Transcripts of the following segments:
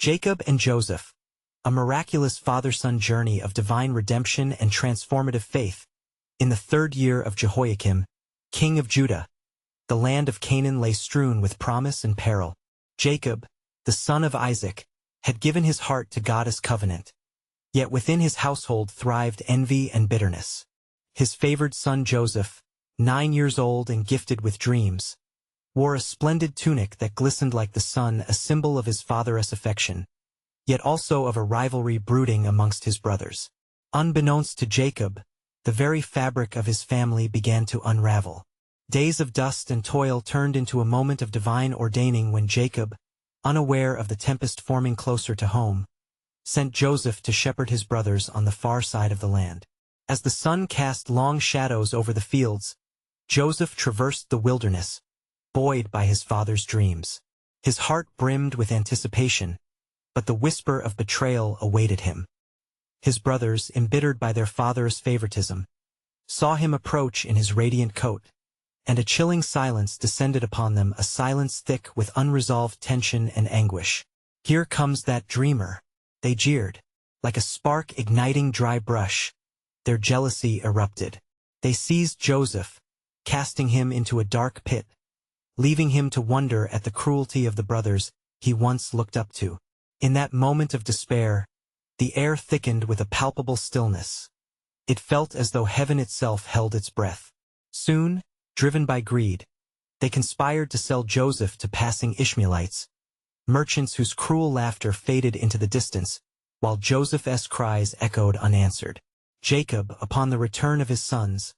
Jacob and Joseph, a miraculous father-son journey of divine redemption and transformative faith. In the 3rd year of Jehoiakim, king of Judah, the land of Canaan lay strewn with promise and peril. Jacob, the son of Isaac, had given his heart to God's covenant. Yet within his household thrived envy and bitterness. His favored son Joseph, 9 years old and gifted with dreams, wore a splendid tunic that glistened like the sun, a symbol of his father's affection, yet also of a rivalry brooding amongst his brothers. Unbeknownst to Jacob, the very fabric of his family began to unravel. Days of dust and toil turned into a moment of divine ordaining when Jacob, unaware of the tempest forming closer to home, sent Joseph to shepherd his brothers on the far side of the land. As the sun cast long shadows over the fields, Joseph traversed the wilderness, buoyed by his father's dreams. His heart brimmed with anticipation, but the whisper of betrayal awaited him. His brothers, embittered by their father's favoritism, saw him approach in his radiant coat, and a chilling silence descended upon them, a silence thick with unresolved tension and anguish. "Here comes that dreamer," they jeered. Like a spark igniting dry brush, their jealousy erupted. They seized Joseph, casting him into a dark pit, leaving him to wonder at the cruelty of the brothers he once looked up to. In that moment of despair, the air thickened with a palpable stillness. It felt as though heaven itself held its breath. Soon, driven by greed, they conspired to sell Joseph to passing Ishmaelites, merchants whose cruel laughter faded into the distance, while Joseph's cries echoed unanswered. Jacob, upon the return of his sons,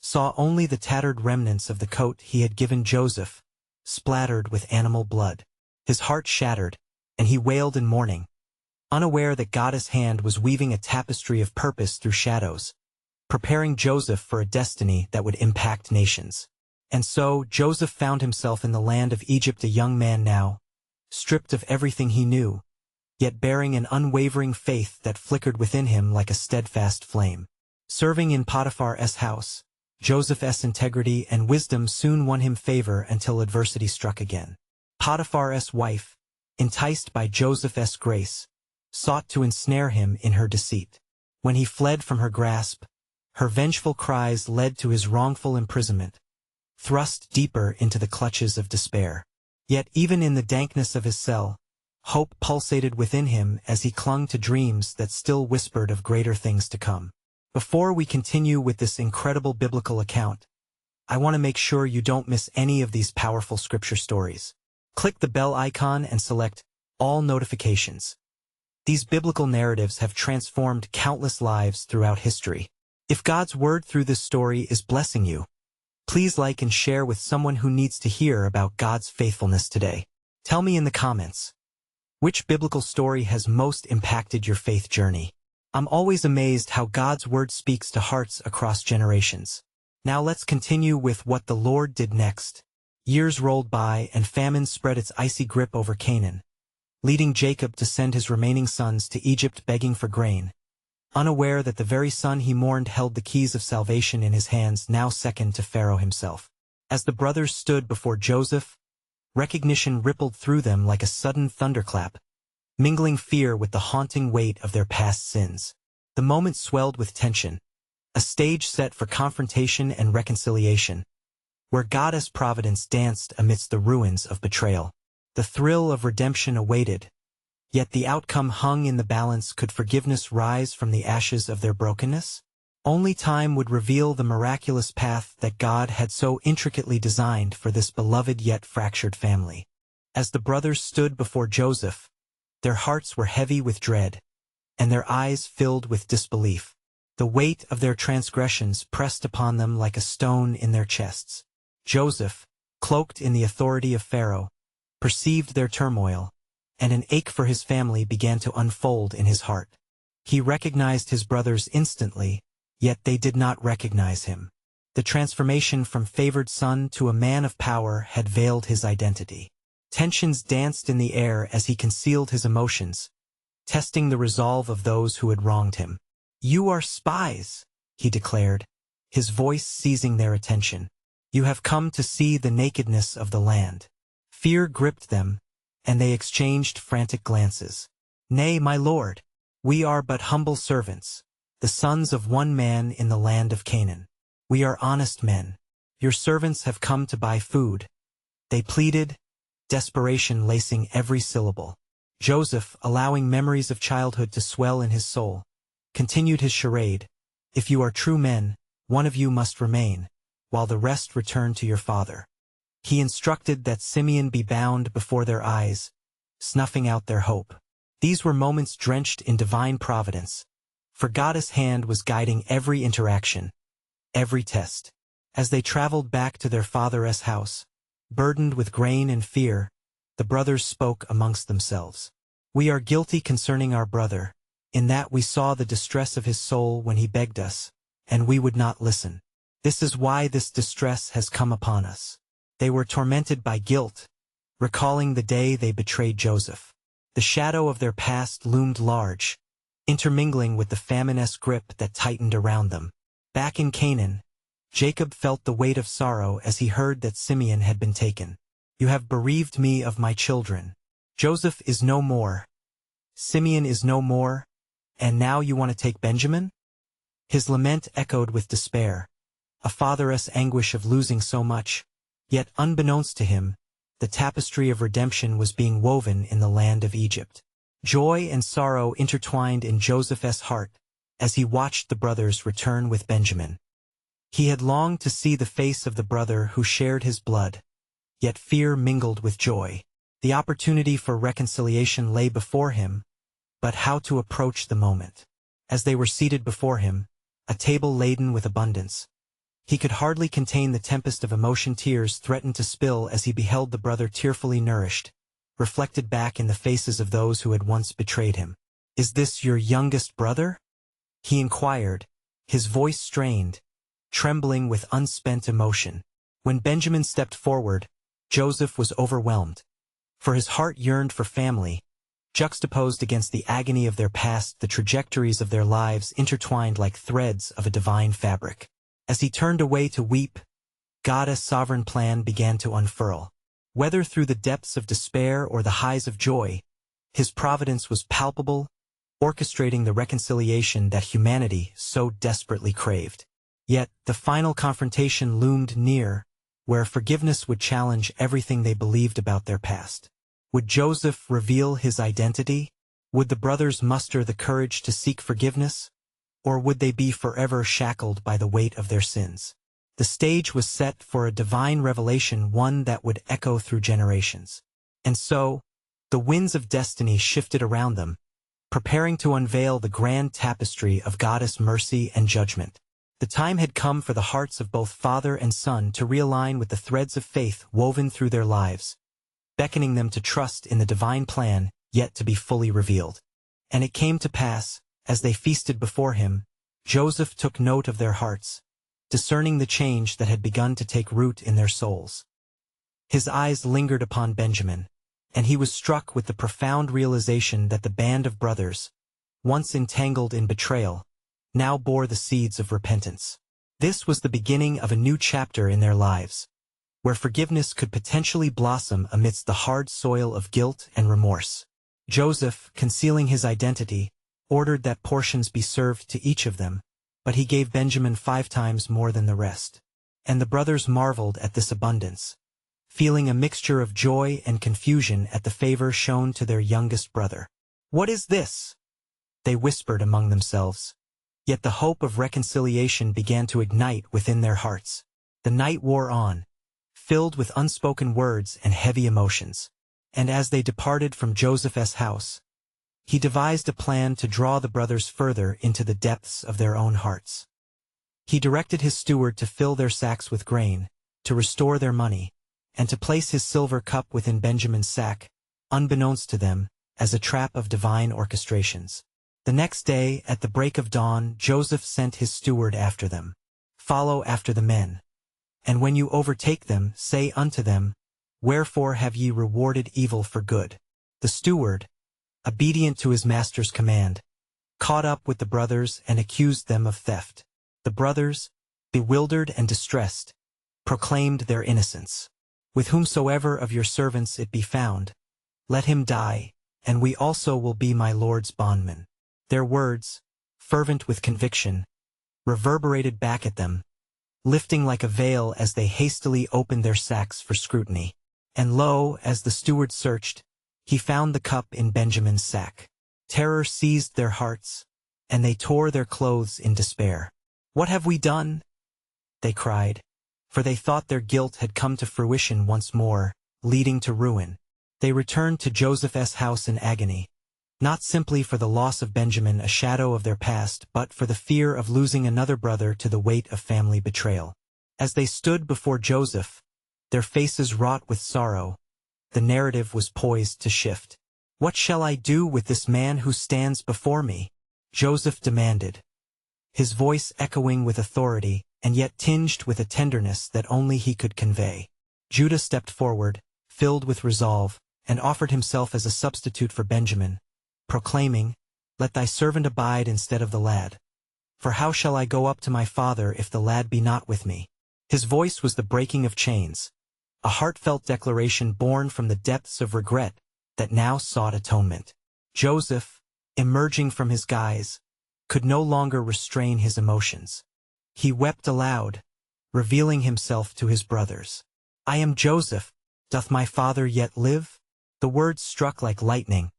saw only the tattered remnants of the coat he had given Joseph, splattered with animal blood. His heart shattered, and he wailed in mourning, unaware that God's hand was weaving a tapestry of purpose through shadows, preparing Joseph for a destiny that would impact nations. And so Joseph found himself in the land of Egypt, a young man now, stripped of everything he knew, yet bearing an unwavering faith that flickered within him like a steadfast flame. Serving in Potiphar's house, Joseph's integrity and wisdom soon won him favor until adversity struck again. Potiphar's wife, enticed by Joseph's grace, sought to ensnare him in her deceit. When he fled from her grasp, her vengeful cries led to his wrongful imprisonment, thrust deeper into the clutches of despair. Yet even in the dankness of his cell, hope pulsated within him as he clung to dreams that still whispered of greater things to come. Before we continue with this incredible biblical account, I want to make sure you don't miss any of these powerful scripture stories. Click the bell icon and select all notifications. These biblical narratives have transformed countless lives throughout history. If God's word through this story is blessing you, please like and share with someone who needs to hear about God's faithfulness today. Tell me in the comments, which biblical story has most impacted your faith journey? I'm always amazed how God's word speaks to hearts across generations. Now let's continue with what the Lord did next. Years rolled by and famine spread its icy grip over Canaan, leading Jacob to send his remaining sons to Egypt begging for grain, unaware that the very son he mourned held the keys of salvation in his hands, now second to Pharaoh himself. As the brothers stood before Joseph, recognition rippled through them like a sudden thunderclap, mingling fear with the haunting weight of their past sins. The moment swelled with tension, a stage set for confrontation and reconciliation, where God's providence danced amidst the ruins of betrayal. The thrill of redemption awaited, yet the outcome hung in the balance. Could forgiveness rise from the ashes of their brokenness? Only time would reveal the miraculous path that God had so intricately designed for this beloved yet fractured family. As the brothers stood before Joseph, their hearts were heavy with dread, and their eyes filled with disbelief. The weight of their transgressions pressed upon them like a stone in their chests. Joseph, cloaked in the authority of Pharaoh, perceived their turmoil, and an ache for his family began to unfold in his heart. He recognized his brothers instantly, yet they did not recognize him. The transformation from favored son to a man of power had veiled his identity. Tensions danced in the air as he concealed his emotions, testing the resolve of those who had wronged him. "You are spies," he declared, his voice seizing their attention. "You have come to see the nakedness of the land." Fear gripped them, and they exchanged frantic glances. "Nay, my lord, we are but humble servants, the sons of one man in the land of Canaan. We are honest men. Your servants have come to buy food," they pleaded, desperation lacing every syllable. Joseph, allowing memories of childhood to swell in his soul, continued his charade. "If you are true men, one of you must remain, while the rest return to your father." He instructed that Simeon be bound before their eyes, snuffing out their hope. These were moments drenched in divine providence, for God's hand was guiding every interaction, every test. As they traveled back to their father's house, burdened with grain and fear, the brothers spoke amongst themselves. "We are guilty concerning our brother, in that we saw the distress of his soul when he begged us, and we would not listen. This is why this distress has come upon us." They were tormented by guilt, recalling the day they betrayed Joseph. The shadow of their past loomed large, intermingling with the famine-esque grip that tightened around them. Back in Canaan, Jacob felt the weight of sorrow as he heard that Simeon had been taken. "You have bereaved me of my children. Joseph is no more. Simeon is no more, and now you want to take Benjamin?" His lament echoed with despair, a father's anguish of losing so much. Yet unbeknownst to him, the tapestry of redemption was being woven in the land of Egypt. Joy and sorrow intertwined in Joseph's heart as he watched the brothers return with Benjamin. He had longed to see the face of the brother who shared his blood, yet fear mingled with joy. The opportunity for reconciliation lay before him, but how to approach the moment? As they were seated before him, a table laden with abundance, he could hardly contain the tempest of emotion. Tears threatened to spill as he beheld the brother tearfully nourished, reflected back in the faces of those who had once betrayed him. "Is this your youngest brother?" he inquired, his voice strained, trembling with unspent emotion. When Benjamin stepped forward, Joseph was overwhelmed, for his heart yearned for family. Juxtaposed against the agony of their past, the trajectories of their lives intertwined like threads of a divine fabric. As he turned away to weep, God's sovereign plan began to unfurl. Whether through the depths of despair or the highs of joy, his providence was palpable, orchestrating the reconciliation that humanity so desperately craved. Yet, the final confrontation loomed near, where forgiveness would challenge everything they believed about their past. Would Joseph reveal his identity? Would the brothers muster the courage to seek forgiveness? Or would they be forever shackled by the weight of their sins? The stage was set for a divine revelation, one that would echo through generations. And so, the winds of destiny shifted around them, preparing to unveil the grand tapestry of God's mercy and judgment. The time had come for the hearts of both father and son to realign with the threads of faith woven through their lives, beckoning them to trust in the divine plan yet to be fully revealed. And it came to pass, as they feasted before him, Joseph took note of their hearts, discerning the change that had begun to take root in their souls. His eyes lingered upon Benjamin, and he was struck with the profound realization that the band of brothers, once entangled in betrayal, now bore the seeds of repentance. This was the beginning of a new chapter in their lives, where forgiveness could potentially blossom amidst the hard soil of guilt and remorse. Joseph, concealing his identity, ordered that portions be served to each of them, but he gave Benjamin 5 times more than the rest. And the brothers marveled at this abundance, feeling a mixture of joy and confusion at the favor shown to their youngest brother. "What is this?" they whispered among themselves. Yet the hope of reconciliation began to ignite within their hearts. The night wore on, filled with unspoken words and heavy emotions. And as they departed from Joseph's house, he devised a plan to draw the brothers further into the depths of their own hearts. He directed his steward to fill their sacks with grain, to restore their money, and to place his silver cup within Benjamin's sack, unbeknownst to them, as a trap of divine orchestrations. The next day, at the break of dawn, Joseph sent his steward after them. "Follow after the men. And when you overtake them, say unto them, Wherefore have ye rewarded evil for good?" The steward, obedient to his master's command, caught up with the brothers and accused them of theft. The brothers, bewildered and distressed, proclaimed their innocence. "With whomsoever of your servants it be found, Let him die, and we also will be my Lord's bondmen." Their words, fervent with conviction, reverberated back at them, lifting like a veil as they hastily opened their sacks for scrutiny. And lo, as the steward searched, he found the cup in Benjamin's sack. Terror seized their hearts, and they tore their clothes in despair. "What have we done?" they cried, for they thought their guilt had come to fruition once more, leading to ruin. They returned to Joseph's house in agony, not simply for the loss of Benjamin, a shadow of their past, but for the fear of losing another brother to the weight of family betrayal. As they stood before Joseph, their faces wrought with sorrow, the narrative was poised to shift. "What shall I do with this man who stands before me?" Joseph demanded, his voice echoing with authority and yet tinged with a tenderness that only he could convey. Judah stepped forward, filled with resolve, and offered himself as a substitute for Benjamin, proclaiming, "Let thy servant abide instead of the lad. For how shall I go up to my father if the lad be not with me?" His voice was the breaking of chains, a heartfelt declaration born from the depths of regret that now sought atonement. Joseph, emerging from his guise, could no longer restrain his emotions. He wept aloud, revealing himself to his brothers. "I am Joseph. Doth my father yet live?" The words struck like lightning,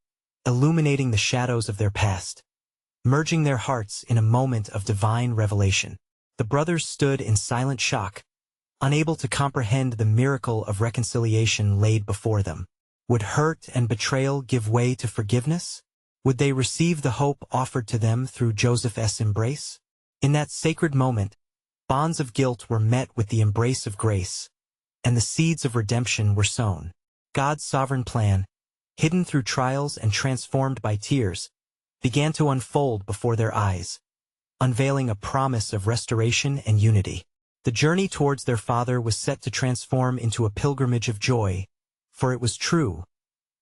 illuminating the shadows of their past, merging their hearts in a moment of divine revelation. The brothers stood in silent shock, unable to comprehend the miracle of reconciliation laid before them. Would hurt and betrayal give way to forgiveness? Would they receive the hope offered to them through Joseph's embrace? In that sacred moment, bonds of guilt were met with the embrace of grace, and the seeds of redemption were sown. God's sovereign plan, hidden through trials and transformed by tears, began to unfold before their eyes, unveiling a promise of restoration and unity. The journey towards their father was set to transform into a pilgrimage of joy, for it was true.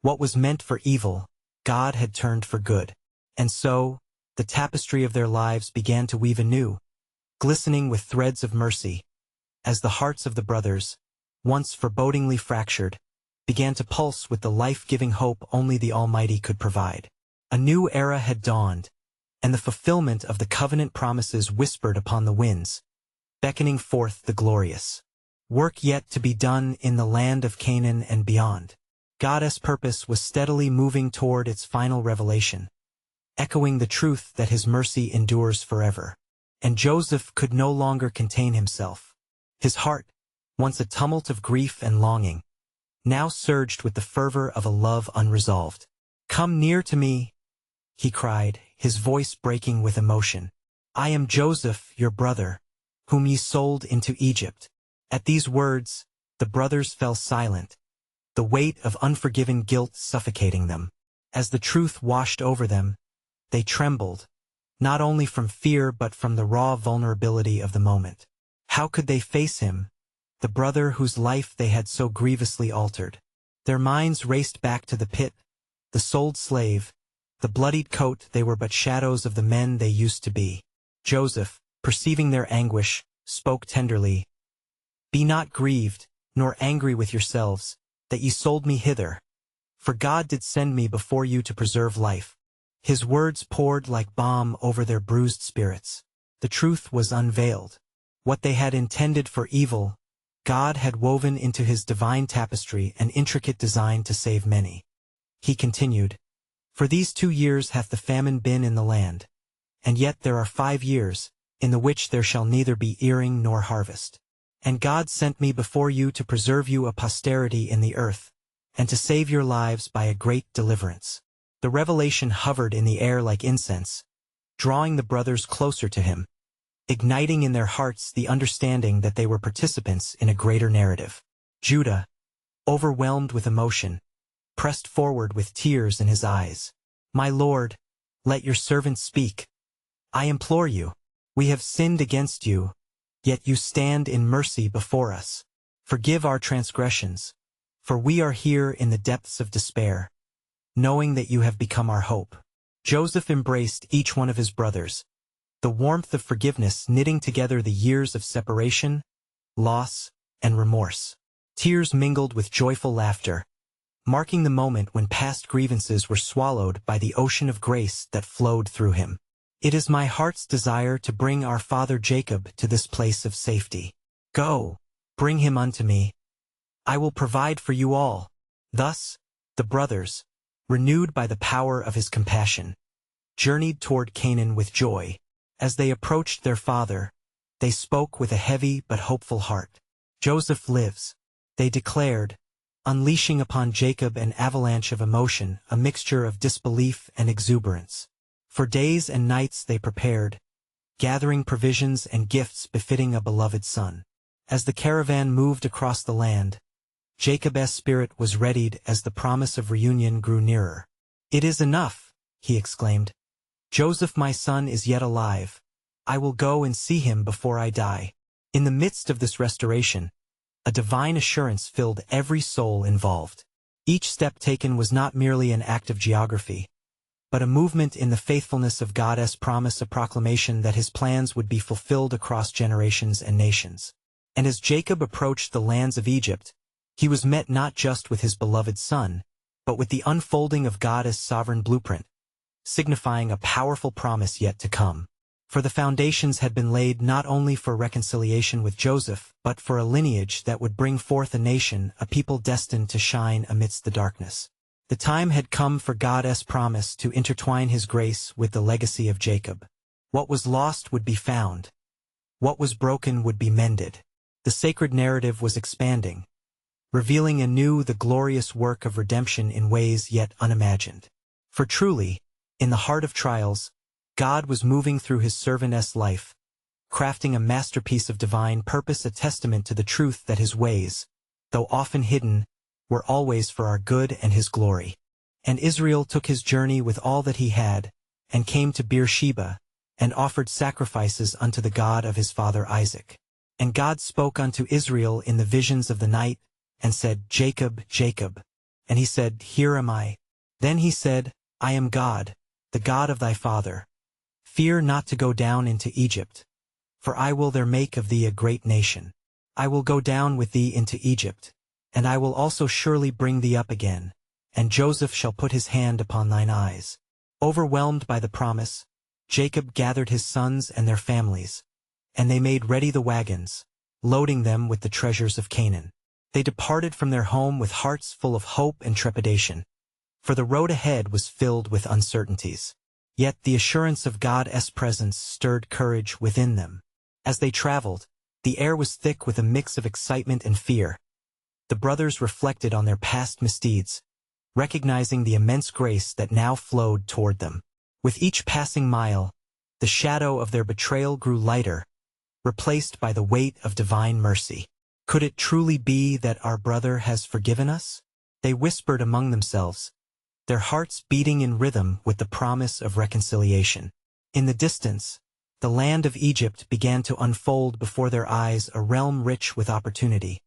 What was meant for evil, God had turned for good. And so, the tapestry of their lives began to weave anew, glistening with threads of mercy, as the hearts of the brothers, once forebodingly fractured, began to pulse with the life-giving hope only the Almighty could provide. A new era had dawned, and the fulfillment of the covenant promises whispered upon the winds, beckoning forth the glorious work yet to be done in the land of Canaan and beyond. God's purpose was steadily moving toward its final revelation, echoing the truth that his mercy endures forever. And Joseph could no longer contain himself. His heart, once a tumult of grief and longing, now surged with the fervor of a love unresolved. "Come near to me," he cried, his voice breaking with emotion. "I am Joseph, your brother, whom ye sold into Egypt." At these words, the brothers fell silent, the weight of unforgiven guilt suffocating them. As the truth washed over them, they trembled, not only from fear but from the raw vulnerability of the moment. How could they face him, the brother whose life they had so grievously altered? Their minds raced back to the pit, the sold slave, the bloodied coat. They were but shadows of the men they used to be. Joseph, perceiving their anguish, spoke tenderly, "Be not grieved, nor angry with yourselves, that ye sold me hither. For God did send me before you to preserve life." His words poured like balm over their bruised spirits. The truth was unveiled. What they had intended for evil, God had woven into his divine tapestry an intricate design to save many. He continued, "For these 2 years hath the famine been in the land, and yet there are 5 years, in the which there shall neither be earing nor harvest. And God sent me before you to preserve you a posterity in the earth, and to save your lives by a great deliverance." The revelation hovered in the air like incense, drawing the brothers closer to him, igniting in their hearts the understanding that they were participants in a greater narrative. Judah, overwhelmed with emotion, pressed forward with tears in his eyes. "My Lord, let your servant speak. I implore you. We have sinned against you, yet you stand in mercy before us. Forgive our transgressions, for we are here in the depths of despair, knowing that you have become our hope." Joseph embraced each one of his brothers, the warmth of forgiveness knitting together the years of separation, loss, and remorse. Tears mingled with joyful laughter, marking the moment when past grievances were swallowed by the ocean of grace that flowed through him. It is my heart's desire to bring our father Jacob to this place of safety. Go, bring him unto me. I will provide for you all. Thus, the brothers, renewed by the power of his compassion, journeyed toward Canaan with joy. As they approached their father, they spoke with a heavy but hopeful heart. Joseph lives, they declared, unleashing upon Jacob an avalanche of emotion, a mixture of disbelief and exuberance. For days and nights they prepared, gathering provisions and gifts befitting a beloved son. As the caravan moved across the land, Jacob's spirit was readied as the promise of reunion grew nearer. "It is enough," he exclaimed. "Joseph my son is yet alive. I will go and see him before I die." In the midst of this restoration, a divine assurance filled every soul involved. Each step taken was not merely an act of geography, but a movement in the faithfulness of God's promise, a proclamation that his plans would be fulfilled across generations and nations. And as Jacob approached the lands of Egypt, he was met not just with his beloved son, but with the unfolding of God's sovereign blueprint, signifying a powerful promise yet to come. For the foundations had been laid not only for reconciliation with Joseph, but for a lineage that would bring forth a nation, a people destined to shine amidst the darkness. The time had come for God's promise to intertwine his grace with the legacy of Jacob. What was lost would be found. What was broken would be mended. The sacred narrative was expanding, revealing anew the glorious work of redemption in ways yet unimagined. For truly, in the heart of trials, God was moving through his servant's life, crafting a masterpiece of divine purpose, a testament to the truth that his ways, though often hidden, were always for our good and his glory. And Israel took his journey with all that he had, and came to Beersheba, and offered sacrifices unto the God of his father Isaac. And God spoke unto Israel in the visions of the night, and said, "Jacob, Jacob." And he said, "Here am I." Then he said, "I am God, the God of thy father. Fear not to go down into Egypt, for I will there make of thee a great nation. I will go down with thee into Egypt, and I will also surely bring thee up again, and Joseph shall put his hand upon thine eyes." Overwhelmed by the promise, Jacob gathered his sons and their families, and they made ready the wagons, loading them with the treasures of Canaan. They departed from their home with hearts full of hope and trepidation, for the road ahead was filled with uncertainties. Yet the assurance of God's presence stirred courage within them. As they traveled, the air was thick with a mix of excitement and fear. The brothers reflected on their past misdeeds, recognizing the immense grace that now flowed toward them. With each passing mile, the shadow of their betrayal grew lighter, replaced by the weight of divine mercy. "Could it truly be that our brother has forgiven us?" they whispered among themselves, their hearts beating in rhythm with the promise of reconciliation. In the distance, the land of Egypt began to unfold before their eyes, a realm rich with opportunity,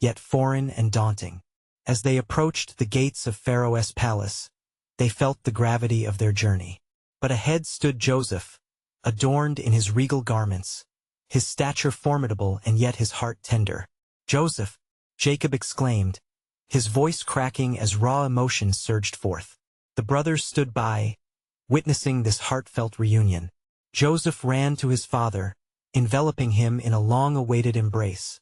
yet foreign and daunting. As they approached the gates of Pharaoh's palace, they felt the gravity of their journey. But ahead stood Joseph, adorned in his regal garments, his stature formidable and yet his heart tender. "Joseph!" Jacob exclaimed, his voice cracking as raw emotion surged forth. The brothers stood by, witnessing this heartfelt reunion. Joseph ran to his father, enveloping him in a long-awaited embrace,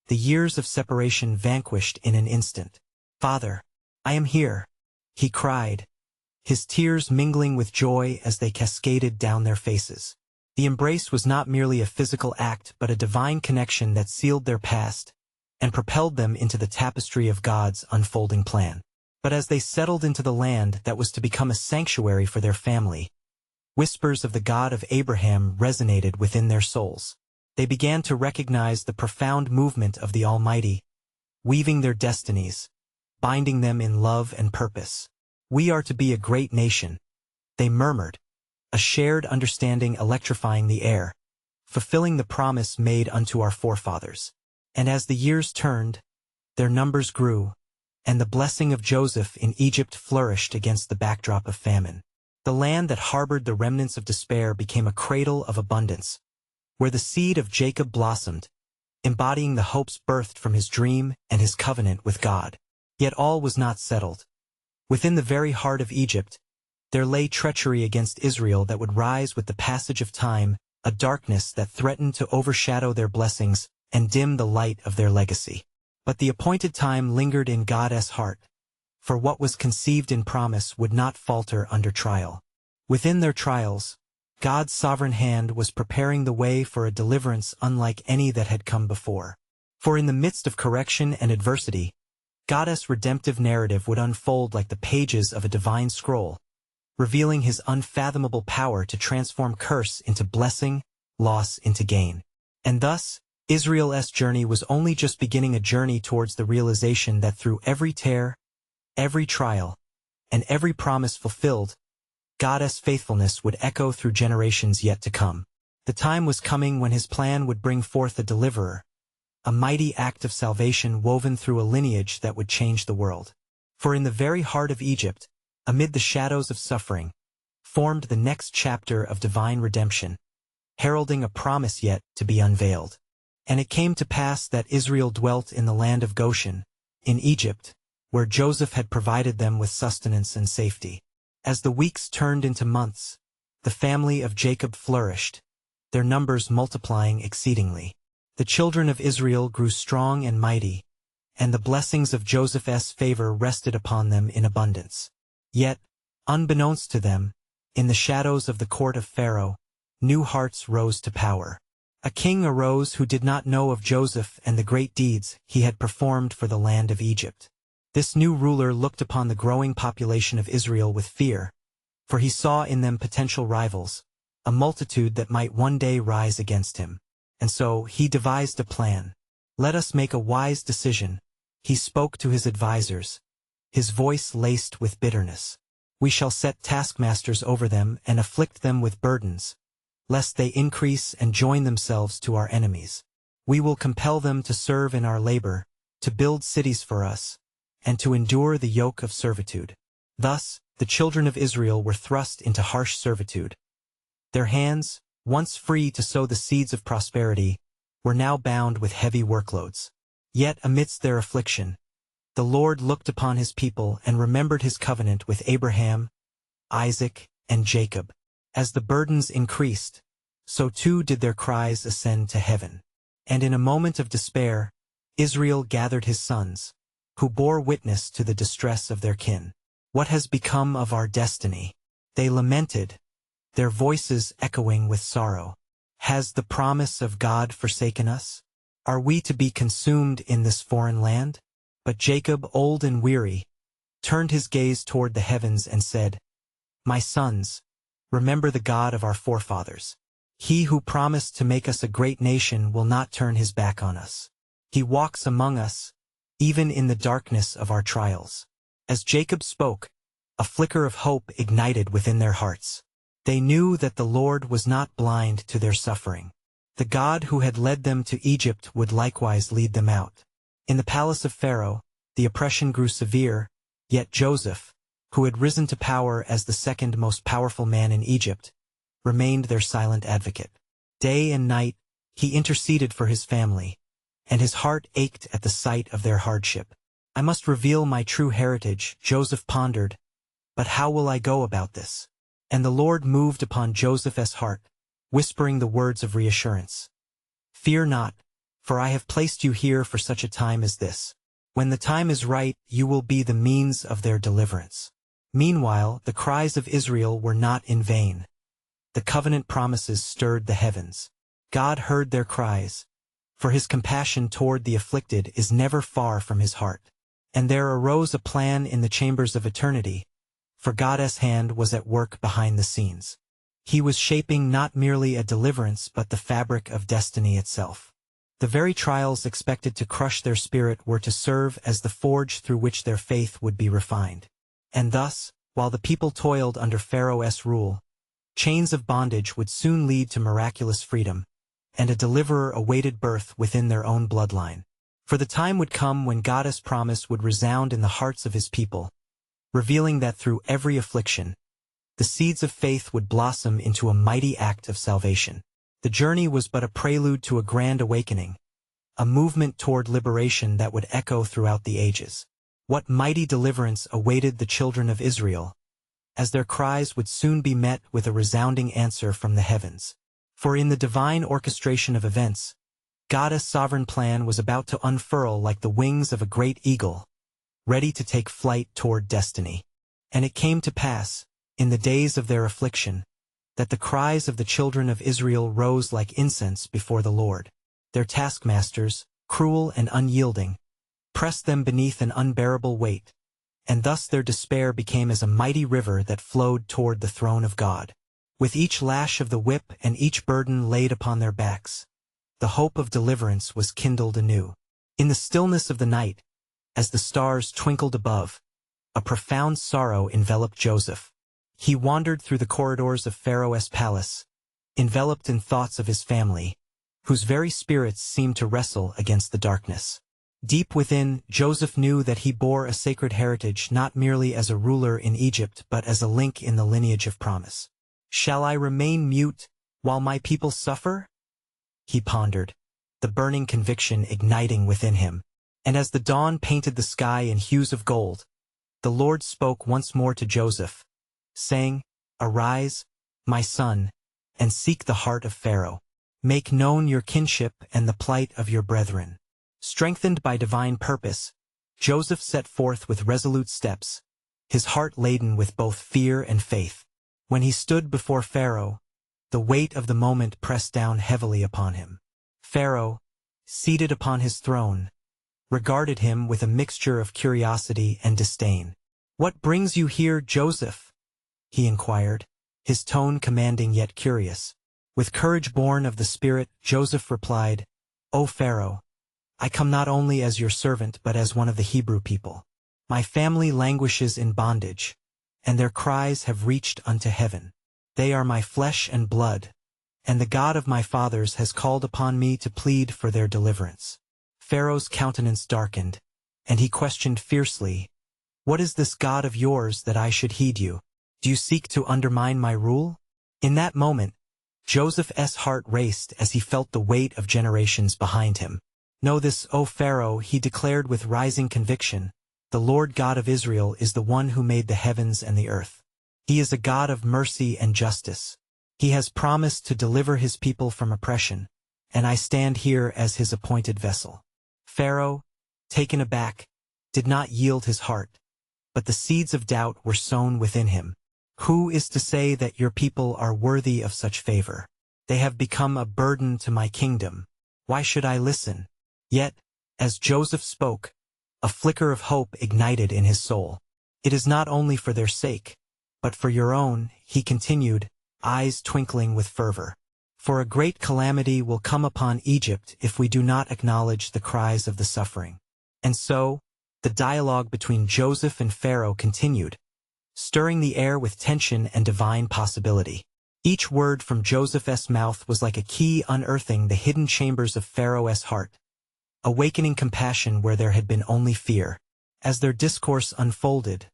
the years of separation vanquished in an instant. "Father, I am here," he cried, his tears mingling with joy as they cascaded down their faces. The embrace was not merely a physical act but a divine connection that sealed their past and propelled them into the tapestry of God's unfolding plan. But as they settled into the land that was to become a sanctuary for their family, whispers of the God of Abraham resonated within their souls. They began to recognize the profound movement of the Almighty, weaving their destinies, binding them in love and purpose. "We are to be a great nation," they murmured, a shared understanding electrifying the air, fulfilling the promise made unto our forefathers. And as the years turned, their numbers grew, and the blessing of Joseph in Egypt flourished against the backdrop of famine. The land that harbored the remnants of despair became a cradle of abundance, where the seed of Jacob blossomed, embodying the hopes birthed from his dream and his covenant with God. Yet all was not settled. Within the very heart of Egypt, there lay treachery against Israel that would rise with the passage of time, a darkness that threatened to overshadow their blessings and dim the light of their legacy. But the appointed time lingered in God's heart, for what was conceived in promise would not falter under trial. Within their trials, God's sovereign hand was preparing the way for a deliverance unlike any that had come before. For in the midst of correction and adversity, God's redemptive narrative would unfold like the pages of a divine scroll, revealing his unfathomable power to transform curse into blessing, loss into gain. And thus, Israel's journey was only just beginning, a journey towards the realization that through every tear, every trial, and every promise fulfilled, God's faithfulness would echo through generations yet to come. The time was coming when his plan would bring forth a deliverer, a mighty act of salvation woven through a lineage that would change the world. For in the very heart of Egypt, amid the shadows of suffering, formed the next chapter of divine redemption, heralding a promise yet to be unveiled. And it came to pass that Israel dwelt in the land of Goshen, in Egypt, where Joseph had provided them with sustenance and safety. As the weeks turned into months, the family of Jacob flourished, their numbers multiplying exceedingly. The children of Israel grew strong and mighty, and the blessings of Joseph's favor rested upon them in abundance. Yet, unbeknownst to them, in the shadows of the court of Pharaoh, new hearts rose to power. A king arose who did not know of Joseph and the great deeds he had performed for the land of Egypt. This new ruler looked upon the growing population of Israel with fear, for he saw in them potential rivals, a multitude that might one day rise against him. And so he devised a plan. "Let us make a wise decision," he spoke to his advisers, his voice laced with bitterness. "We shall set taskmasters over them and afflict them with burdens, lest they increase and join themselves to our enemies. We will compel them to serve in our labor, to build cities for us, and to endure the yoke of servitude." Thus, the children of Israel were thrust into harsh servitude. Their hands, once free to sow the seeds of prosperity, were now bound with heavy workloads. Yet amidst their affliction, the Lord looked upon his people and remembered his covenant with Abraham, Isaac, and Jacob. As the burdens increased, so too did their cries ascend to heaven. And in a moment of despair, Israel gathered his sons, who bore witness to the distress of their kin. "What has become of our destiny?" they lamented, their voices echoing with sorrow. "Has the promise of God forsaken us? Are we to be consumed in this foreign land?" But Jacob, old and weary, turned his gaze toward the heavens and said, "My sons, remember the God of our forefathers. He who promised to make us a great nation will not turn his back on us. He walks among us, even in the darkness of our trials." As Jacob spoke, a flicker of hope ignited within their hearts. They knew that the Lord was not blind to their suffering. The God who had led them to Egypt would likewise lead them out. In the palace of Pharaoh, the oppression grew severe, yet Joseph, who had risen to power as the second most powerful man in Egypt, remained their silent advocate. Day and night, he interceded for his family, and his heart ached at the sight of their hardship. "I must reveal my true heritage," Joseph pondered, "but how will I go about this?" And the Lord moved upon Joseph's heart, whispering the words of reassurance. "Fear not, for I have placed you here for such a time as this. When the time is right, you will be the means of their deliverance." Meanwhile, the cries of Israel were not in vain. The covenant promises stirred the heavens. God heard their cries, for his compassion toward the afflicted is never far from his heart. And there arose a plan in the chambers of eternity, for God's hand was at work behind the scenes. He was shaping not merely a deliverance but the fabric of destiny itself. The very trials expected to crush their spirit were to serve as the forge through which their faith would be refined. And thus, while the people toiled under Pharaoh's rule, chains of bondage would soon lead to miraculous freedom, and a deliverer awaited birth within their own bloodline. For the time would come when God's promise would resound in the hearts of his people, revealing that through every affliction, the seeds of faith would blossom into a mighty act of salvation. The journey was but a prelude to a grand awakening, a movement toward liberation that would echo throughout the ages. What mighty deliverance awaited the children of Israel, as their cries would soon be met with a resounding answer from the heavens. For in the divine orchestration of events, God's sovereign plan was about to unfurl like the wings of a great eagle, ready to take flight toward destiny. And it came to pass, in the days of their affliction, that the cries of the children of Israel rose like incense before the Lord. Their taskmasters, cruel and unyielding, pressed them beneath an unbearable weight, and thus their despair became as a mighty river that flowed toward the throne of God. With each lash of the whip and each burden laid upon their backs, the hope of deliverance was kindled anew. In the stillness of the night, as the stars twinkled above, a profound sorrow enveloped Joseph. He wandered through the corridors of Pharaoh's palace, enveloped in thoughts of his family, whose very spirits seemed to wrestle against the darkness. Deep within, Joseph knew that he bore a sacred heritage not merely as a ruler in Egypt but as a link in the lineage of promise. "Shall I remain mute while my people suffer?" he pondered, the burning conviction igniting within him. And as the dawn painted the sky in hues of gold, the Lord spoke once more to Joseph, saying, "Arise, my son, and seek the heart of Pharaoh. Make known your kinship and the plight of your brethren." Strengthened by divine purpose, Joseph set forth with resolute steps, his heart laden with both fear and faith. When he stood before Pharaoh, the weight of the moment pressed down heavily upon him. Pharaoh, seated upon his throne, regarded him with a mixture of curiosity and disdain. "What brings you here, Joseph?" he inquired, his tone commanding yet curious. With courage born of the Spirit, Joseph replied, "O Pharaoh, I come not only as your servant but as one of the Hebrew people. My family languishes in bondage, and their cries have reached unto heaven. They are my flesh and blood, and the God of my fathers has called upon me to plead for their deliverance." Pharaoh's countenance darkened, and he questioned fiercely, "What is this God of yours that I should heed you? Do you seek to undermine my rule?" In that moment, Joseph's heart raced as he felt the weight of generations behind him. "Know this, O Pharaoh," he declared with rising conviction, "the Lord God of Israel is the one who made the heavens and the earth. He is a God of mercy and justice. He has promised to deliver his people from oppression, and I stand here as his appointed vessel." Pharaoh, taken aback, did not yield his heart, but the seeds of doubt were sown within him. "Who is to say that your people are worthy of such favor? They have become a burden to my kingdom. Why should I listen?" Yet, as Joseph spoke, a flicker of hope ignited in his soul. "It is not only for their sake, but for your own," he continued, eyes twinkling with fervor. "For a great calamity will come upon Egypt if we do not acknowledge the cries of the suffering." And so, the dialogue between Joseph and Pharaoh continued, stirring the air with tension and divine possibility. Each word from Joseph's mouth was like a key unearthing the hidden chambers of Pharaoh's heart, awakening compassion where there had been only fear. As their discourse unfolded,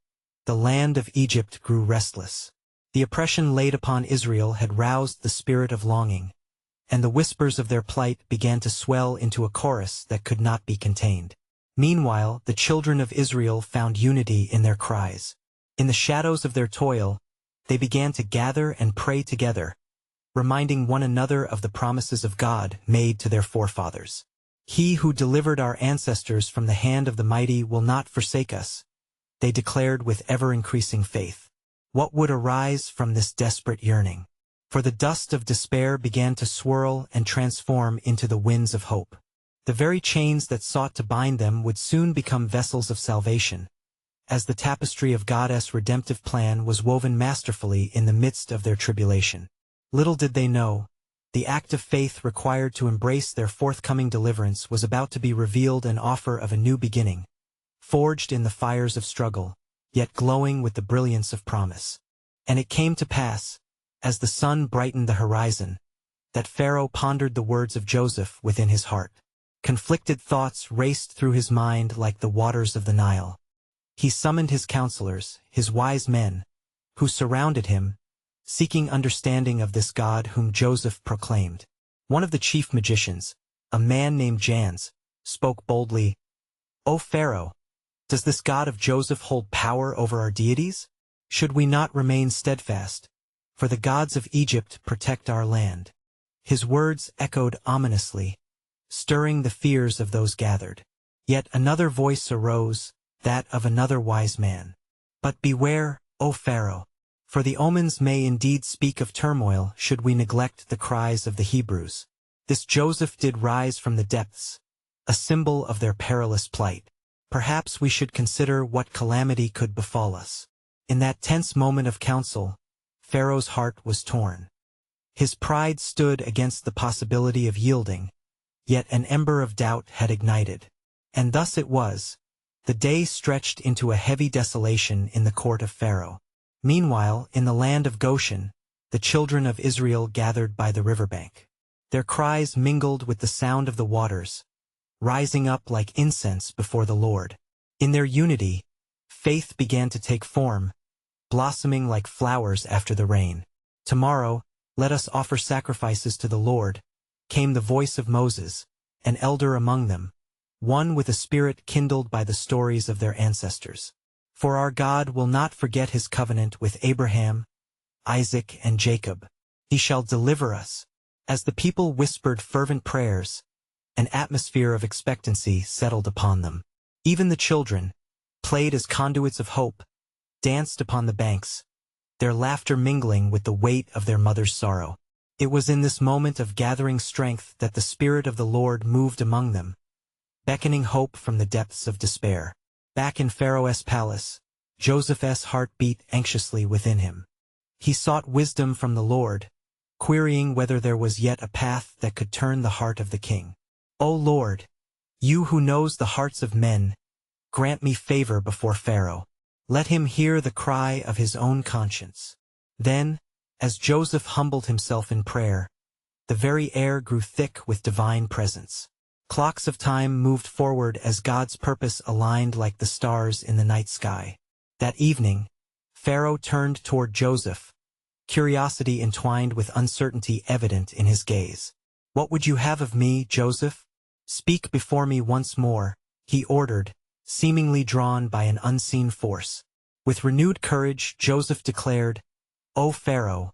the land of Egypt grew restless. The oppression laid upon Israel had roused the spirit of longing, and the whispers of their plight began to swell into a chorus that could not be contained. Meanwhile, the children of Israel found unity in their cries. In the shadows of their toil, they began to gather and pray together, reminding one another of the promises of God made to their forefathers. "He who delivered our ancestors from the hand of the mighty will not forsake us," they declared with ever-increasing faith. What would arise from this desperate yearning? For the dust of despair began to swirl and transform into the winds of hope. The very chains that sought to bind them would soon become vessels of salvation, as the tapestry of God's redemptive plan was woven masterfully in the midst of their tribulation. Little did they know, the act of faith required to embrace their forthcoming deliverance was about to be revealed, an offer of a new beginning, forged in the fires of struggle, yet glowing with the brilliance of promise. And it came to pass, as the sun brightened the horizon, that Pharaoh pondered the words of Joseph within his heart. Conflicted thoughts raced through his mind like the waters of the Nile. He summoned his counselors, his wise men, who surrounded him, seeking understanding of this God whom Joseph proclaimed. One of the chief magicians, a man named Jannes, spoke boldly, "O Pharaoh, Does this God of Joseph hold power over our deities? Should we not remain steadfast? For the gods of Egypt protect our land. His words echoed ominously, stirring the fears of those gathered. Yet another voice arose, that of another wise man. But beware, O Pharaoh, for the omens may indeed speak of turmoil should we neglect the cries of the Hebrews. This Joseph did rise from the depths, a symbol of their perilous plight. Perhaps we should consider what calamity could befall us. In that tense moment of counsel, Pharaoh's heart was torn. His pride stood against the possibility of yielding, yet an ember of doubt had ignited. And thus it was. The day stretched into a heavy desolation in the court of Pharaoh. Meanwhile, in the land of Goshen, the children of Israel gathered by the riverbank. Their cries mingled with the sound of the waters, rising up like incense before the Lord. In their unity, faith began to take form, blossoming like flowers after the rain. Tomorrow, let us offer sacrifices to the Lord, came the voice of Moses, an elder among them, one with a spirit kindled by the stories of their ancestors. For our God will not forget his covenant with Abraham, Isaac, and Jacob. He shall deliver us. As the people whispered fervent prayers, an atmosphere of expectancy settled upon them. Even the children, played as conduits of hope, danced upon the banks, their laughter mingling with the weight of their mother's sorrow. It was in this moment of gathering strength that the Spirit of the Lord moved among them, beckoning hope from the depths of despair. Back in Pharaoh's palace, Joseph's heart beat anxiously within him. He sought wisdom from the Lord, querying whether there was yet a path that could turn the heart of the king. O Lord, you who knows the hearts of men, grant me favor before Pharaoh. Let him hear the cry of his own conscience. Then, as Joseph humbled himself in prayer, the very air grew thick with divine presence. Clocks of time moved forward as God's purpose aligned like the stars in the night sky. That evening, Pharaoh turned toward Joseph, curiosity entwined with uncertainty evident in his gaze. What would you have of me, Joseph? Speak before me once more, he ordered, seemingly drawn by an unseen force. With renewed courage, Joseph declared, O Pharaoh,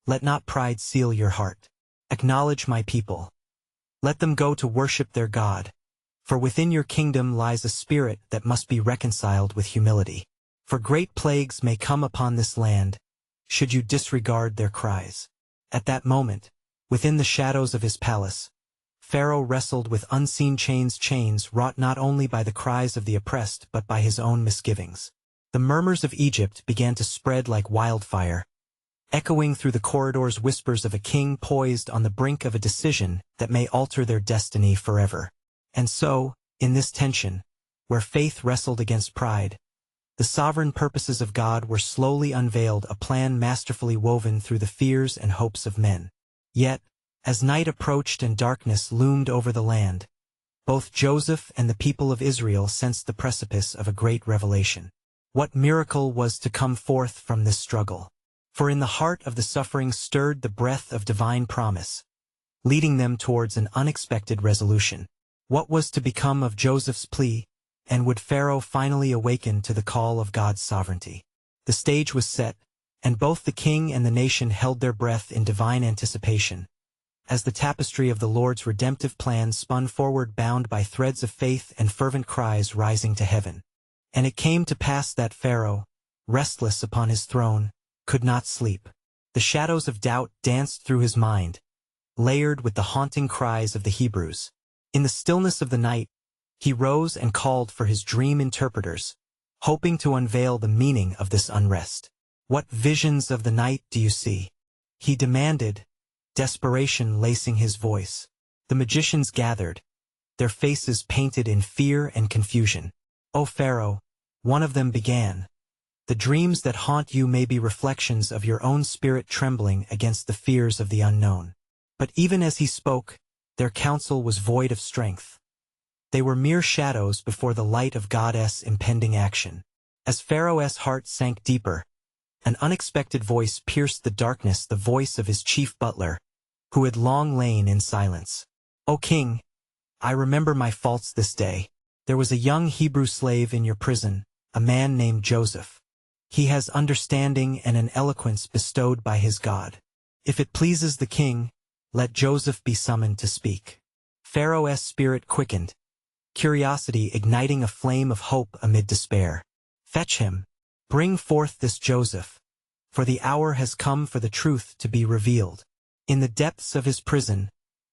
let not pride seal your heart. Acknowledge my people. Let them go to worship their God. For within your kingdom lies a spirit that must be reconciled with humility. For great plagues may come upon this land, should you disregard their cries. At that moment, within the shadows of his palace, Pharaoh wrestled with unseen chains wrought not only by the cries of the oppressed but by his own misgivings. The murmurs of Egypt began to spread like wildfire, echoing through the corridors whispers of a king poised on the brink of a decision that may alter their destiny forever. And so, in this tension, where faith wrestled against pride, the sovereign purposes of God were slowly unveiled, a plan masterfully woven through the fears and hopes of men. Yet, as night approached and darkness loomed over the land, both Joseph and the people of Israel sensed the precipice of a great revelation. What miracle was to come forth from this struggle? For in the heart of the suffering stirred the breath of divine promise, leading them towards an unexpected resolution. What was to become of Joseph's plea, and would Pharaoh finally awaken to the call of God's sovereignty? The stage was set, and both the king and the nation held their breath in divine anticipation, as the tapestry of the Lord's redemptive plan spun forward, bound by threads of faith and fervent cries rising to heaven. And it came to pass that Pharaoh, restless upon his throne, could not sleep. The shadows of doubt danced through his mind, layered with the haunting cries of the Hebrews. In the stillness of the night, he rose and called for his dream interpreters, hoping to unveil the meaning of this unrest. What visions of the night do you see? He demanded, desperation lacing his voice. The magicians gathered, their faces painted in fear and confusion. O Pharaoh, one of them began, the dreams that haunt you may be reflections of your own spirit trembling against the fears of the unknown. But even as he spoke, their counsel was void of strength. They were mere shadows before the light of God's impending action. As Pharaoh's heart sank deeper, an unexpected voice pierced the darkness, the voice of his chief butler, who had long lain in silence. O king, I remember my faults this day. There was a young Hebrew slave in your prison, a man named Joseph. He has understanding and an eloquence bestowed by his God. If it pleases the king, let Joseph be summoned to speak." Pharaoh's spirit quickened, curiosity igniting a flame of hope amid despair. "Fetch him. Bring forth this Joseph, for the hour has come for the truth to be revealed." In the depths of his prison,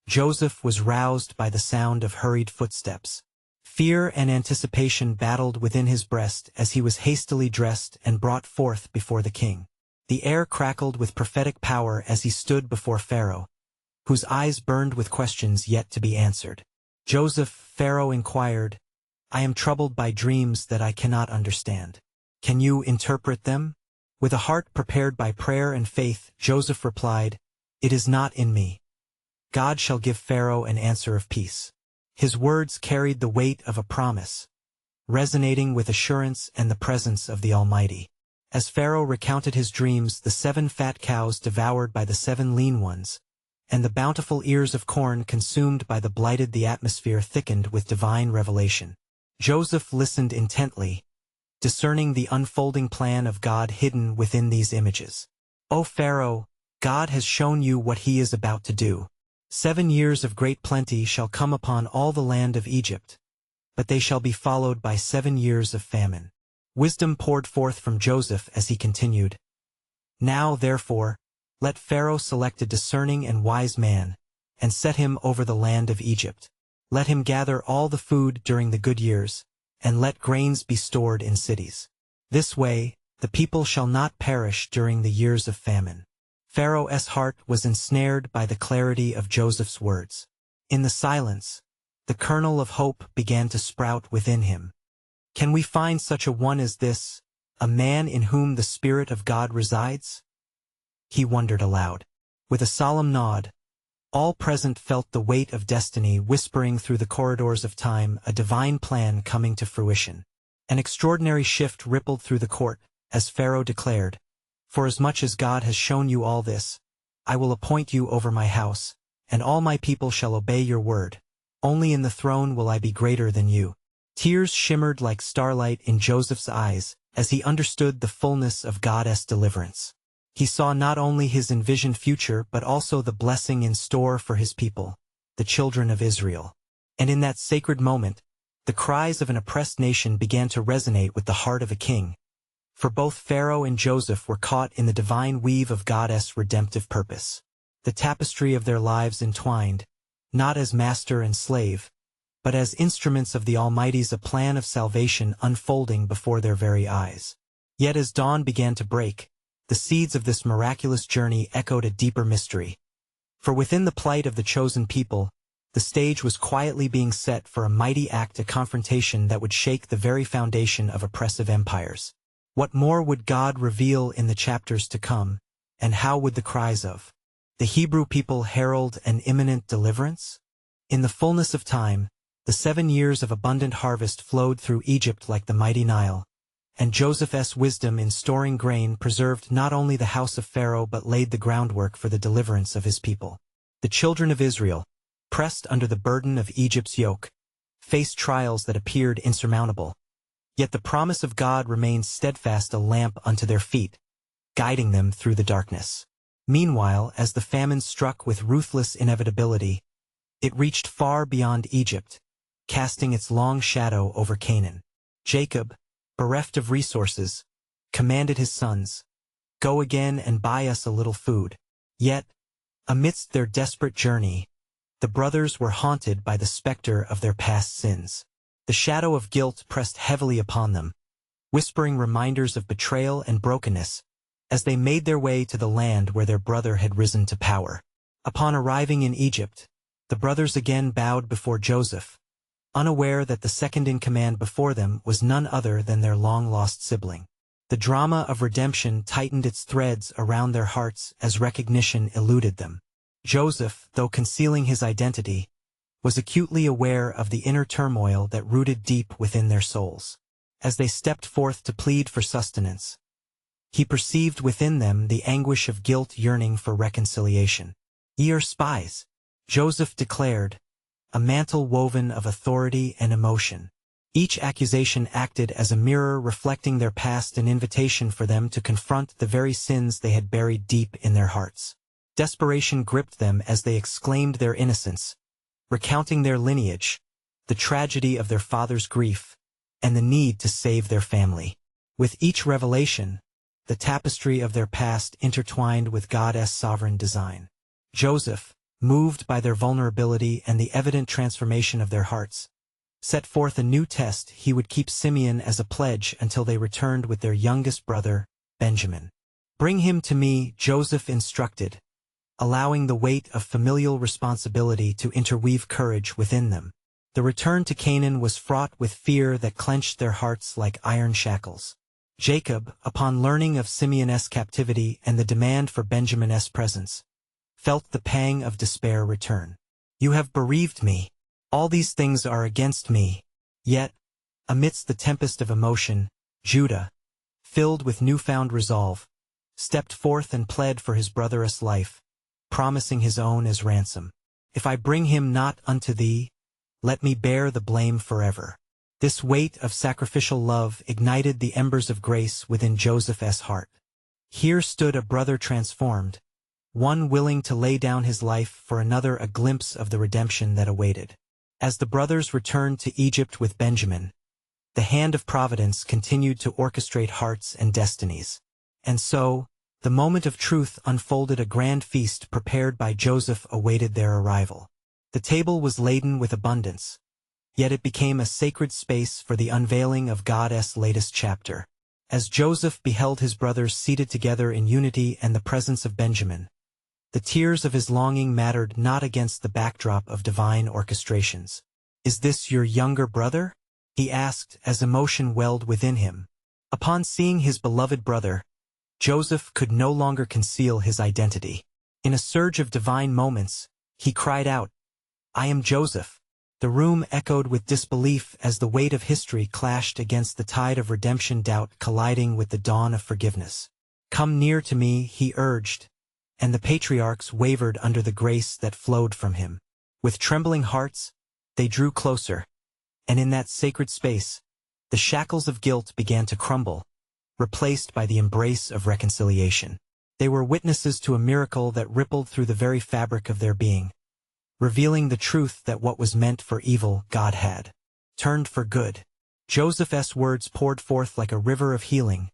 Joseph was roused by the sound of hurried footsteps. Fear and anticipation battled within his breast as he was hastily dressed and brought forth before the king. The air crackled with prophetic power as he stood before Pharaoh, whose eyes burned with questions yet to be answered. "Joseph," Pharaoh inquired, "I am troubled by dreams that I cannot understand. Can you interpret them?" With a heart prepared by prayer and faith, Joseph replied, "It is not in me. God shall give Pharaoh an answer of peace." His words carried the weight of a promise, resonating with assurance and the presence of the Almighty. As Pharaoh recounted his dreams, the 7 fat cows devoured by the 7 lean ones, and the bountiful ears of corn consumed by the blighted, the atmosphere thickened with divine revelation. Joseph listened intently, discerning the unfolding plan of God hidden within these images. "O Pharaoh, God has shown you what he is about to do. 7 years of great plenty shall come upon all the land of Egypt, but they shall be followed by 7 years of famine." Wisdom poured forth from Joseph as he continued, "Now, therefore, let Pharaoh select a discerning and wise man, and set him over the land of Egypt. Let him gather all the food during the good years, and let grains be stored in cities. This way, the people shall not perish during the years of famine." Pharaoh's heart was ensnared by the clarity of Joseph's words. In the silence, the kernel of hope began to sprout within him. Can we find such a one as this, a man in whom the Spirit of God resides? He wondered aloud. With a solemn nod, all present felt the weight of destiny whispering through the corridors of time, a divine plan coming to fruition. An extraordinary shift rippled through the court, as Pharaoh declared, "Forasmuch as God has shown you all this, I will appoint you over my house, and all my people shall obey your word. Only in the throne will I be greater than you." Tears shimmered like starlight in Joseph's eyes as he understood the fullness of God's deliverance. He saw not only his envisioned future but also the blessing in store for his people, the children of Israel. And in that sacred moment, the cries of an oppressed nation began to resonate with the heart of a king. For both Pharaoh and Joseph were caught in the divine weave of God's redemptive purpose. The tapestry of their lives entwined, not as master and slave, but as instruments of the Almighty's, a plan of salvation unfolding before their very eyes. Yet as dawn began to break, the seeds of this miraculous journey echoed a deeper mystery. For within the plight of the chosen people, the stage was quietly being set for a mighty act, a confrontation that would shake the very foundation of oppressive empires. What more would God reveal in the chapters to come, and how would the cries of the Hebrew people herald an imminent deliverance? In the fullness of time, the 7 years of abundant harvest flowed through Egypt like the mighty Nile, and Joseph's wisdom in storing grain preserved not only the house of Pharaoh but laid the groundwork for the deliverance of his people. The children of Israel, pressed under the burden of Egypt's yoke, faced trials that appeared insurmountable. Yet the promise of God remained steadfast, a lamp unto their feet, guiding them through the darkness. Meanwhile, as the famine struck with ruthless inevitability, it reached far beyond Egypt, casting its long shadow over Canaan. Jacob, bereft of resources, commanded his sons, "Go again and buy us a little food." Yet, amidst their desperate journey, the brothers were haunted by the specter of their past sins. The shadow of guilt pressed heavily upon them, whispering reminders of betrayal and brokenness, as they made their way to the land where their brother had risen to power. Upon arriving in Egypt, the brothers again bowed before Joseph, unaware that the second-in-command before them was none other than their long-lost sibling. The drama of redemption tightened its threads around their hearts as recognition eluded them. Joseph, though concealing his identity, was acutely aware of the inner turmoil that rooted deep within their souls. As they stepped forth to plead for sustenance, he perceived within them the anguish of guilt yearning for reconciliation. "Ye are spies," Joseph declared, a mantle woven of authority and emotion. Each accusation acted as a mirror reflecting their past, an invitation for them to confront the very sins they had buried deep in their hearts. Desperation gripped them as they exclaimed their innocence, recounting their lineage, the tragedy of their father's grief, and the need to save their family. With each revelation, the tapestry of their past intertwined with God's sovereign design. Joseph, moved by their vulnerability and the evident transformation of their hearts, set forth a new test. He would keep Simeon as a pledge until they returned with their youngest brother, Benjamin. "Bring him to me," Joseph instructed, allowing the weight of familial responsibility to interweave courage within them. The return to Canaan was fraught with fear that clenched their hearts like iron shackles. Jacob, upon learning of Simeon's captivity and the demand for Benjamin's presence, felt the pang of despair return. "You have bereaved me. All these things are against me." Yet, amidst the tempest of emotion, Judah, filled with newfound resolve, stepped forth and pled for his brother's life, promising his own as ransom. "If I bring him not unto thee, let me bear the blame forever." This weight of sacrificial love ignited the embers of grace within Joseph's heart. Here stood a brother transformed, one willing to lay down his life for another, a glimpse of the redemption that awaited. As the brothers returned to Egypt with Benjamin, the hand of providence continued to orchestrate hearts and destinies. And so, the moment of truth unfolded. A grand feast prepared by Joseph awaited their arrival. The table was laden with abundance, yet it became a sacred space for the unveiling of God's latest chapter. As Joseph beheld his brothers seated together in unity and the presence of Benjamin, the tears of his longing mattered not against the backdrop of divine orchestrations. "Is this your younger brother?" he asked as emotion welled within him. Upon seeing his beloved brother, Joseph could no longer conceal his identity. In a surge of divine moments, he cried out, "I am Joseph." The room echoed with disbelief as the weight of history clashed against the tide of redemption, doubt colliding with the dawn of forgiveness. "Come near to me," he urged, and the patriarchs wavered under the grace that flowed from him. With trembling hearts, they drew closer, and in that sacred space, the shackles of guilt began to crumble, replaced by the embrace of reconciliation. They were witnesses to a miracle that rippled through the very fabric of their being, revealing the truth that what was meant for evil, God had turned for good. Joseph's words poured forth like a river of healing.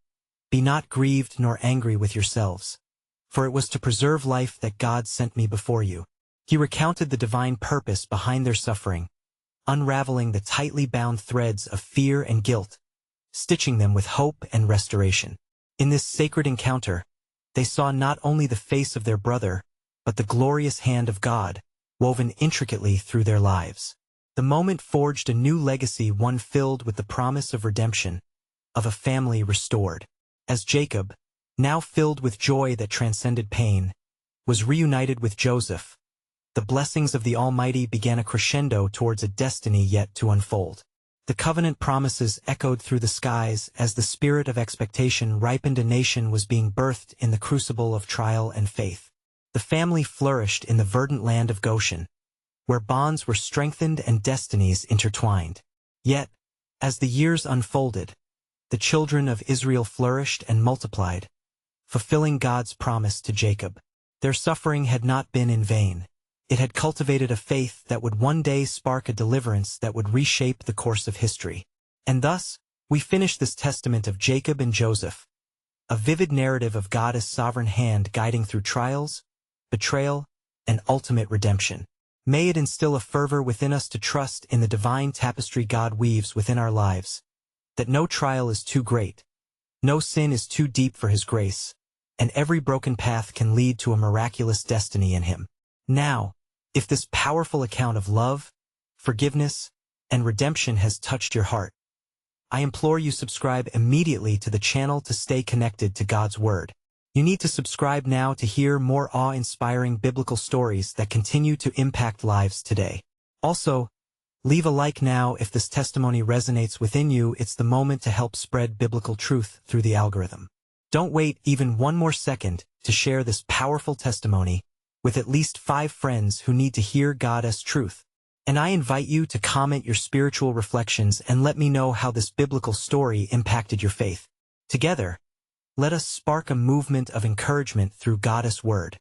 "Be not grieved nor angry with yourselves, for it was to preserve life that God sent me before you." He recounted the divine purpose behind their suffering, unraveling the tightly bound threads of fear and guilt, stitching them with hope and restoration. In this sacred encounter, they saw not only the face of their brother, but the glorious hand of God, woven intricately through their lives. The moment forged a new legacy, one filled with the promise of redemption, of a family restored. As Jacob, now filled with joy that transcended pain, was reunited with Joseph, the blessings of the Almighty began a crescendo towards a destiny yet to unfold. The covenant promises echoed through the skies as the spirit of expectation ripened. A nation was being birthed in the crucible of trial and faith. The family flourished in the verdant land of Goshen, where bonds were strengthened and destinies intertwined. Yet, as the years unfolded, the children of Israel flourished and multiplied, fulfilling God's promise to Jacob. Their suffering had not been in vain. It had cultivated a faith that would one day spark a deliverance that would reshape the course of history. And thus, we finish this testament of Jacob and Joseph, a vivid narrative of God's sovereign hand guiding through trials, betrayal, and ultimate redemption. May it instill a fervor within us to trust in the divine tapestry God weaves within our lives, that no trial is too great, no sin is too deep for His grace, and every broken path can lead to a miraculous destiny in Him. Now, if this powerful account of love, forgiveness, and redemption has touched your heart, I implore you subscribe immediately to the channel to stay connected to God's Word. You need to subscribe now to hear more awe-inspiring biblical stories that continue to impact lives today. Also, leave a like now if this testimony resonates within you. It's the moment to help spread biblical truth through the algorithm. Don't wait even one more second to share this powerful testimony with at least 5 friends who need to hear God's truth. And I invite you to comment your spiritual reflections and let me know how this biblical story impacted your faith. Together, let us spark a movement of encouragement through God's Word.